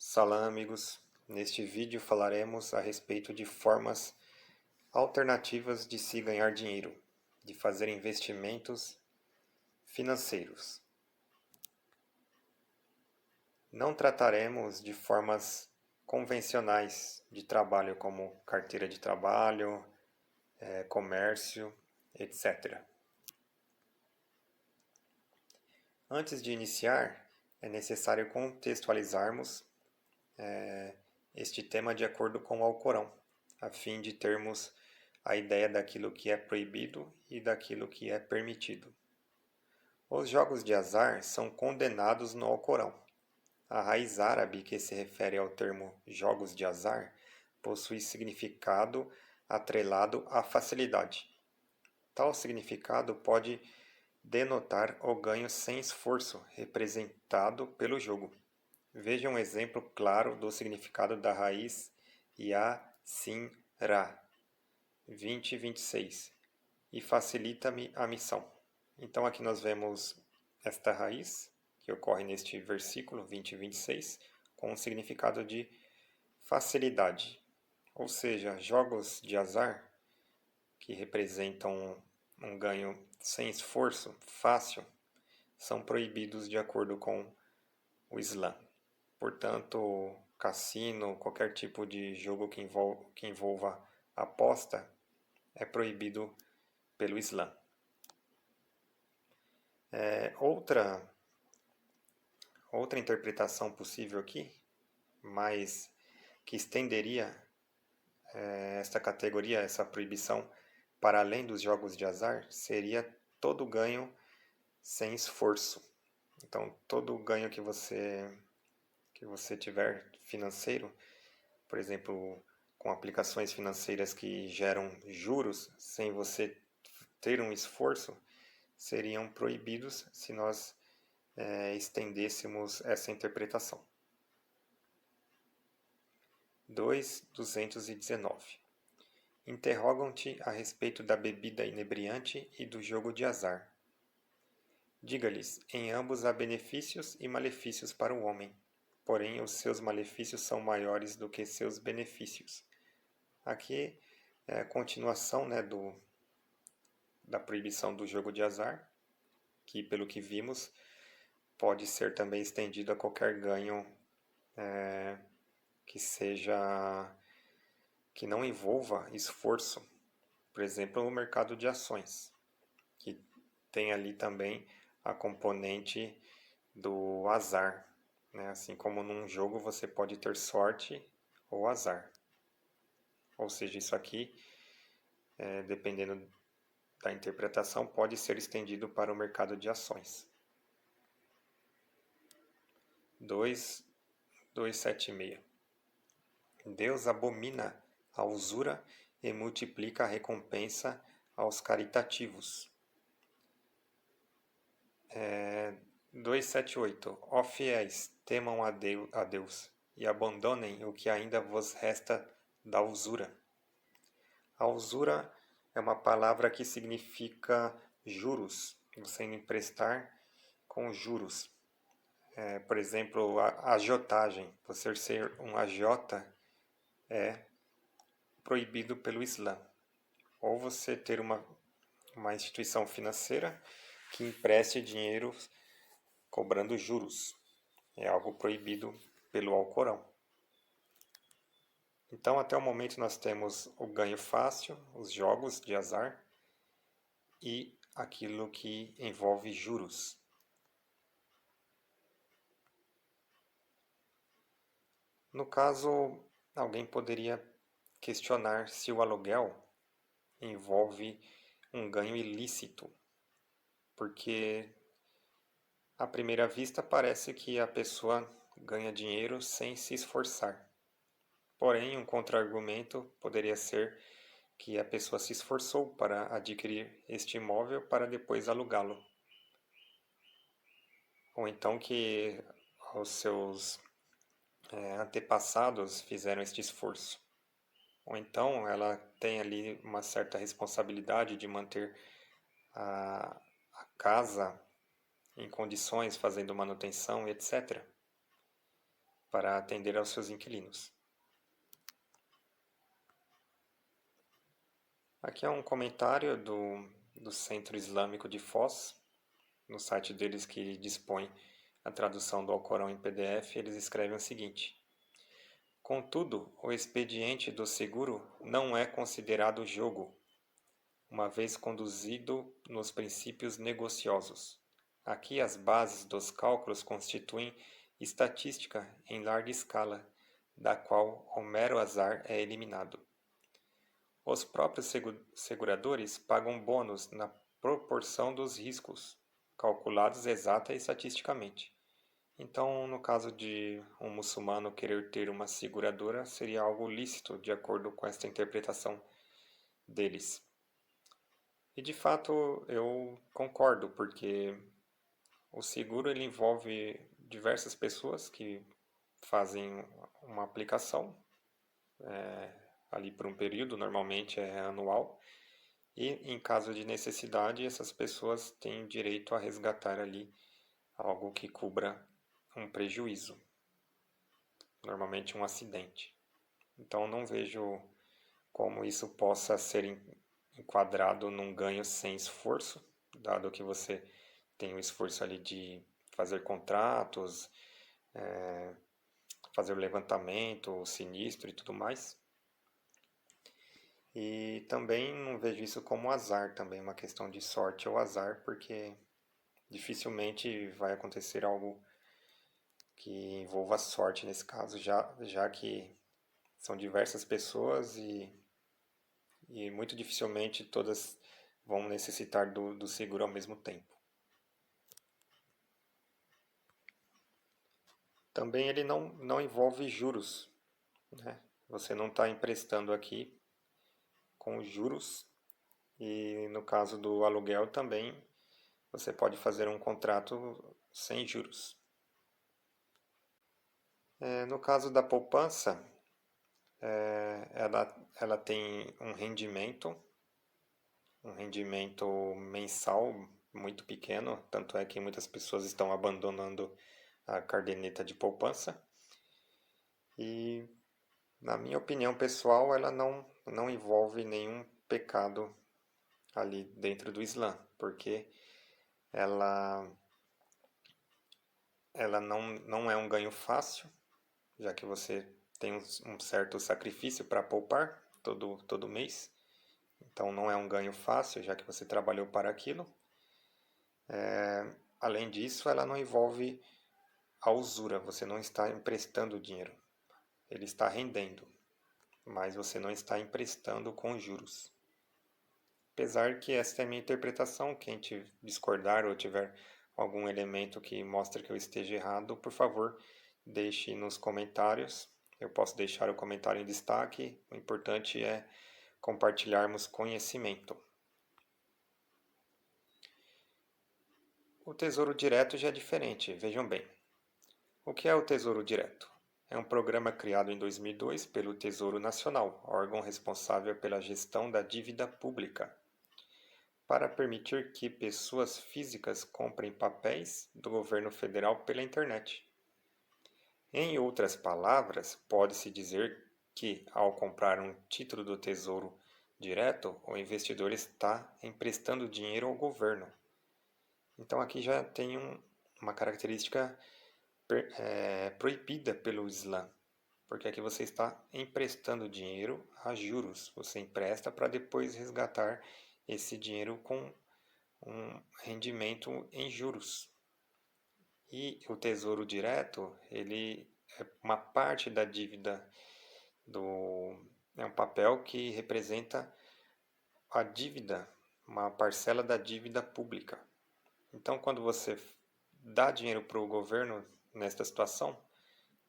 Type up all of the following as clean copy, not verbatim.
Salão, amigos. Neste vídeo falaremos a respeito de formas alternativas de se ganhar dinheiro, de fazer investimentos financeiros. Não trataremos de formas convencionais de trabalho como carteira de trabalho, comércio, etc. Antes de iniciar, é necessário contextualizarmos este tema de acordo com o Alcorão, a fim de termos a ideia daquilo que é proibido e daquilo que é permitido. Os jogos de azar são condenados no Alcorão. A raiz árabe que se refere ao termo jogos de azar possui significado atrelado à facilidade. Tal significado pode denotar o ganho sem esforço representado pelo jogo. Veja um exemplo claro do significado da raiz Ya-Sin-Ra, 20-26, e facilita-me a missão. Então aqui nós vemos esta raiz, que ocorre neste versículo 20-26, com o significado de facilidade. Ou seja, jogos de azar, que representam um ganho sem esforço, fácil, são proibidos de acordo com o Islã. Portanto, cassino, qualquer tipo de jogo que envolva aposta, é proibido pelo Islã. Outra interpretação possível aqui, mas que estenderia esta categoria, essa proibição, para além dos jogos de azar, seria todo ganho sem esforço. Então, todo ganho que você tiver financeiro, por exemplo, com aplicações financeiras que geram juros sem você ter um esforço, seriam proibidos se nós estendêssemos essa interpretação. 2.219. Interrogam-te a respeito da bebida inebriante e do jogo de azar. Diga-lhes, em ambos há benefícios e malefícios para o homem, porém os seus malefícios são maiores do que seus benefícios. Aqui é a continuação da proibição do jogo de azar, que pelo que vimos pode ser também estendido a qualquer ganho que não envolva esforço. Por exemplo, o mercado de ações, que tem ali também a componente do azar, né? Assim como num jogo você pode ter sorte ou azar. Ou seja, isso aqui, dependendo da interpretação, pode ser estendido para o mercado de ações. 2.276. Deus abomina a usura e multiplica a recompensa aos caritativos. 278. Ó fiéis, temam a Deus e abandonem o que ainda vos resta da usura. A usura é uma palavra que significa juros, você emprestar com juros. Por exemplo, a agiotagem, você ser um agiota é proibido pelo Islã. Ou você ter uma instituição financeira que empreste dinheiro cobrando juros. É algo proibido pelo Alcorão. Então, até o momento, nós temos o ganho fácil, os jogos de azar e aquilo que envolve juros. No caso, alguém poderia questionar se o aluguel envolve um ganho ilícito, porque à primeira vista parece que a pessoa ganha dinheiro sem se esforçar. Porém, um contra-argumento poderia ser que a pessoa se esforçou para adquirir este imóvel para depois alugá-lo. Ou então que os seus antepassados fizeram este esforço. Ou então ela tem ali uma certa responsabilidade de manter a casa em condições, fazendo manutenção, etc. para atender aos seus inquilinos. Aqui é um comentário do Centro Islâmico de Foz, no site deles que dispõe a tradução do Alcorão em PDF, eles escrevem o seguinte: contudo, o expediente do seguro não é considerado jogo, uma vez conduzido nos princípios negociosos. Aqui as bases dos cálculos constituem estatística em larga escala, da qual o mero azar é eliminado. Os próprios seguradores pagam bônus na proporção dos riscos, calculados exata e estatisticamente. Então, no caso de um muçulmano querer ter uma seguradora, seria algo lícito, de acordo com esta interpretação deles. E de fato eu concordo, porque o seguro ele envolve diversas pessoas que fazem uma aplicação ali por um período, normalmente é anual, e em caso de necessidade essas pessoas têm direito a resgatar ali algo que cubra um prejuízo, normalmente um acidente. Então não vejo como isso possa ser enquadrado num ganho sem esforço, dado que você tem o esforço ali de fazer contratos, fazer o levantamento, o sinistro e tudo mais. E também não vejo isso como azar, também uma questão de sorte ou azar, porque dificilmente vai acontecer algo que envolva sorte nesse caso, já que são diversas pessoas e muito dificilmente todas vão necessitar do seguro ao mesmo tempo. Também ele não envolve juros, né? Você não está emprestando aqui com juros e no caso do aluguel também você pode fazer um contrato sem juros. No caso da poupança, ela tem um rendimento mensal muito pequeno, tanto é que muitas pessoas estão abandonando a caderneta de poupança. E, na minha opinião pessoal, ela não envolve nenhum pecado ali dentro do Islã, porque ela, ela não é um ganho fácil, já que você tem um certo sacrifício para poupar todo mês. Então não é um ganho fácil, já que você trabalhou para aquilo. Além disso, ela não envolve a usura, você não está emprestando dinheiro. Ele está rendendo, mas você não está emprestando com juros. Apesar que essa é a minha interpretação, quem discordar ou tiver algum elemento que mostre que eu esteja errado, por favor, deixe nos comentários. Eu posso deixar o comentário em destaque. O importante é compartilharmos conhecimento. O Tesouro Direto já é diferente, vejam bem. O que é o Tesouro Direto? É um programa criado em 2002 pelo Tesouro Nacional, órgão responsável pela gestão da dívida pública, para permitir que pessoas físicas comprem papéis do governo federal pela internet. Em outras palavras, pode-se dizer que, ao comprar um título do Tesouro Direto, o investidor está emprestando dinheiro ao governo. Então aqui já tem uma característica proibida pelo Islã, porque aqui você está emprestando dinheiro a juros. Você empresta para depois resgatar esse dinheiro com um rendimento em juros. E o Tesouro Direto, ele é uma parte da dívida é um papel que representa a dívida, uma parcela da dívida pública. Então, quando você dá dinheiro para o governo nesta situação,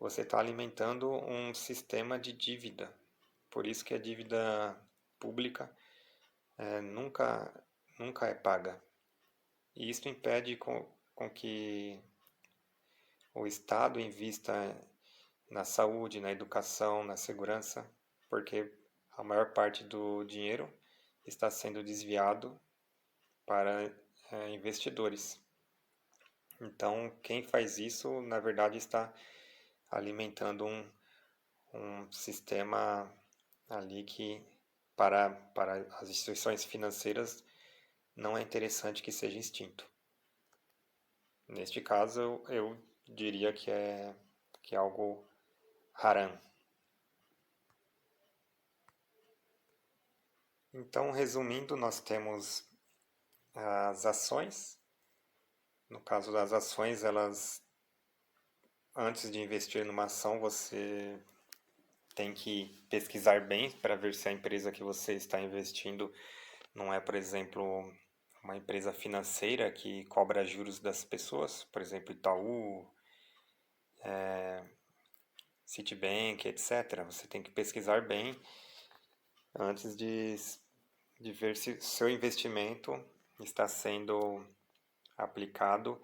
você está alimentando um sistema de dívida. Por isso que a dívida pública nunca é paga. E isso impede com que o Estado invista na saúde, na educação, na segurança, porque a maior parte do dinheiro está sendo desviado para investidores. Então, quem faz isso, na verdade, está alimentando um sistema ali que para as instituições financeiras não é interessante que seja extinto. Neste caso, eu diria que é algo haram. Então, resumindo, nós temos as ações. No caso das ações, elas, antes de investir numa ação, você tem que pesquisar bem para ver se a empresa que você está investindo não é, por exemplo, uma empresa financeira que cobra juros das pessoas, por exemplo, Itaú, Citibank, etc. Você tem que pesquisar bem antes de ver se seu investimento está sendo aplicado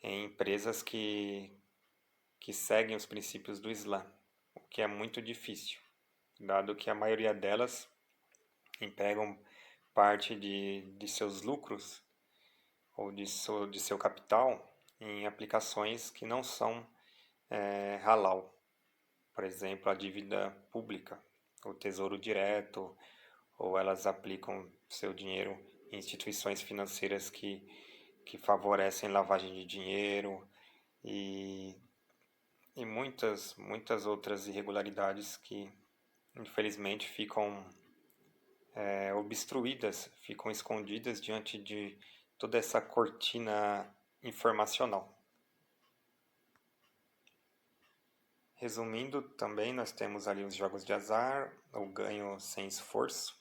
em empresas que seguem os princípios do Islã, o que é muito difícil, dado que a maioria delas empregam parte de seus lucros ou de seu capital em aplicações que não são halal. Por exemplo, a dívida pública, o tesouro direto, ou elas aplicam seu dinheiro em instituições financeiras que favorecem lavagem de dinheiro e, e muitas outras irregularidades que infelizmente ficam obstruídas, ficam escondidas diante de toda essa cortina informacional. Resumindo, também nós temos ali os jogos de azar, o ganho sem esforço.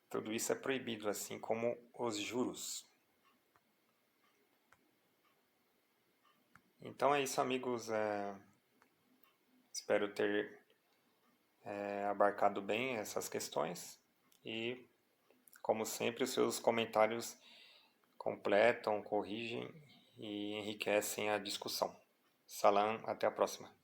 Tudo isso é proibido, assim como os juros. Então é isso, amigos. Espero ter abarcado bem essas questões e, como sempre, os seus comentários completam, corrigem e enriquecem a discussão. Salam, até a próxima.